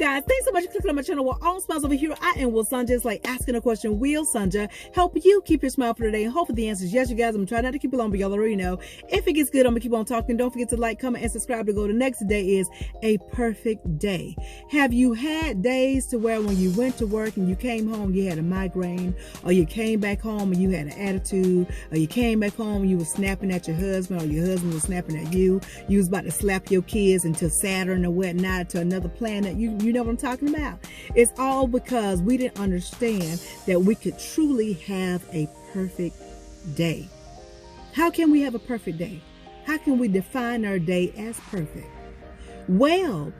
guys, thanks so much for clicking on my channel. We're all smiles over here. I am Will Sonja. It's like asking a question. Will Sonja help you keep your smile for today? And hopefully the answer is yes, you guys. I'm trying not to keep it long, but y'all already know. If it gets good, I'm gonna keep on talking. Don't forget to like, comment, and subscribe to go. The next day is a perfect day. Have you had days to where when you went to work and you came home, you had a migraine, or you came back home and you had an attitude, or you came back home and you were snapping at your husband, or your husband was snapping at you. You was about to slap your kids until Saturn or whatnot, to another planet. You know what I'm talking about. It's all because we didn't understand that we could truly have a perfect day. How can we have a perfect day? How can we define our day as perfect? Well,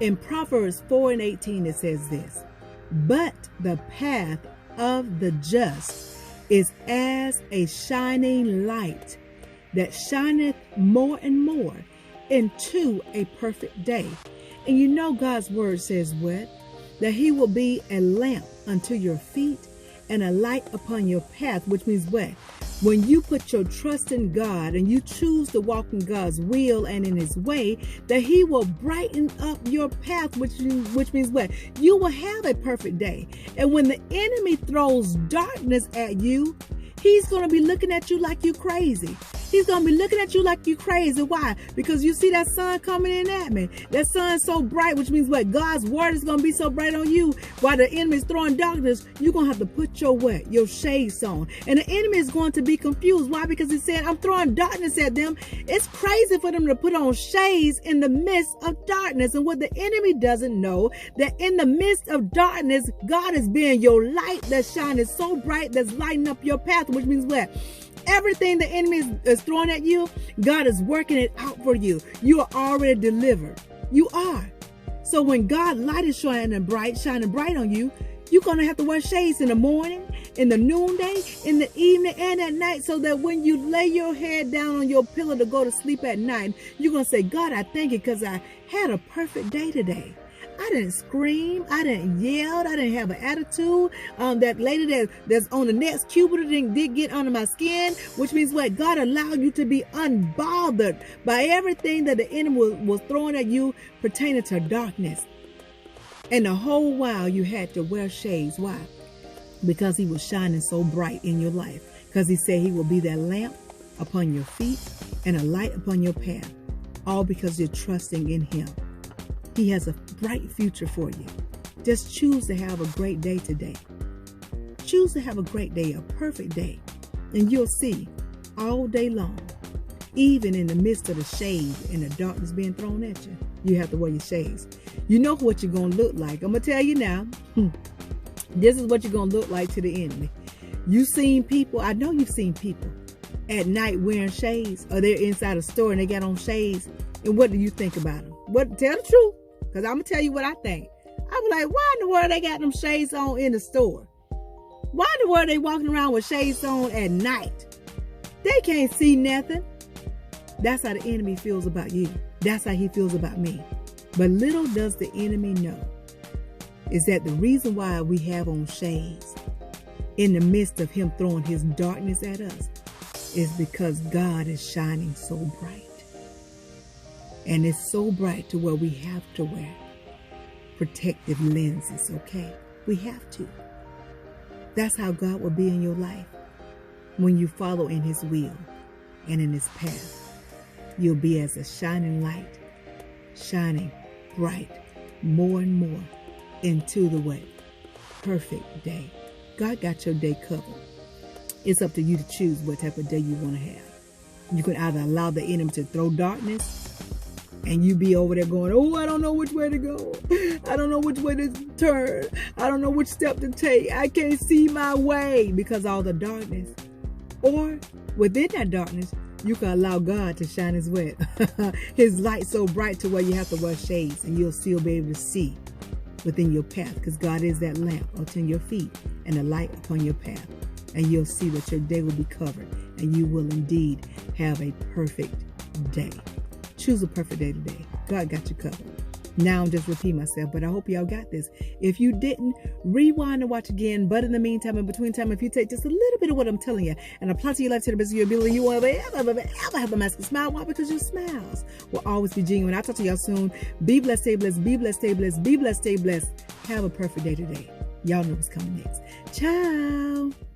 in Proverbs 4:18 it says this: but the path of the just is as a shining light that shineth more and more into a perfect day. And you know God's word says what? That he will be a lamp unto your feet and a light upon your path, which means what? When you put your trust in God and you choose to walk in God's will and in his way, that he will brighten up your path, which means what? You will have a perfect day. And when the enemy throws darkness at you, he's going to be looking at you like you crazy. He's going to be looking at you like you crazy. Why? Because you see that sun coming in at me. That sun's so bright, which means what? God's word is going to be so bright on you. While the enemy is throwing darkness, you're going to have to put your what? Your shades on. And the enemy is going to be confused. Why? Because he said, I'm throwing darkness at them. It's crazy for them to put on shades in the midst of darkness. And what the enemy doesn't know, that in the midst of darkness, God is being your light that's shining so bright, that's lighting up your path, which means what? Everything the enemy is throwing at you, God is working it out for you. You are already delivered. You are. So when God's light is shining bright on you, you're going to have to wear shades in the morning, in the noonday, in the evening, and at night, so that when you lay your head down on your pillow to go to sleep at night, you're going to say, God, I thank you because I had a perfect day today. I didn't scream. I didn't yell. I didn't have an attitude. That lady that's on the next cubicle did get under my skin, which means what? God allowed you to be unbothered by everything that the enemy was throwing at you pertaining to darkness. And the whole while you had to wear shades. Why? Because he was shining so bright in your life. Because he said he will be that lamp upon your feet and a light upon your path. All because you're trusting in him. He has a bright future for you. Just choose to have a great day today. Choose to have a great day, a perfect day. And you'll see all day long, even in the midst of the shade and the darkness being thrown at you, you have to wear your shades. You know what you're going to look like. I'm going to tell you now, this is what you're going to look like to the enemy. You've seen people, I know you've seen people at night wearing shades, or they're inside a store and they got on shades. And what do you think about them? What? Tell the truth. Because I'm going to tell you what I think. I was like, why in the world they got them shades on in the store? Why in the world they walking around with shades on at night? They can't see nothing. That's how the enemy feels about you. That's how he feels about me. But little does the enemy know is that the reason why we have on shades in the midst of him throwing his darkness at us is because God is shining so bright. And it's so bright to where we have to wear protective lenses, okay? We have to. That's how God will be in your life. When you follow in his will and in his path, you'll be as a shining light, shining bright more and more into the way. Perfect day. God got your day covered. It's up to you to choose what type of day you want to have. You can either allow the enemy to throw darkness, and you be over there going, oh, I don't know which way to go. I don't know which way to turn. I don't know which step to take. I can't see my way because of all the darkness. Or within that darkness, you can allow God to shine his way. His light so bright to where you have to wear shades and you'll still be able to see within your path, because God is that lamp upon your feet and a light upon your path. And you'll see that your day will be covered and you will indeed have a perfect day. Choose a perfect day today. God got you covered. Now I'm just repeating myself, but I hope y'all got this. If you didn't, rewind and watch again. But in the meantime, in between time, if you take just a little bit of what I'm telling you and apply to your life to the best of your ability, you won't ever have a mask and smile. Why? Because your smiles will always be genuine. I'll talk to y'all soon. Be blessed, stay blessed, be blessed, stay blessed, be blessed, stay blessed. Have a perfect day today. Y'all know what's coming next. Ciao.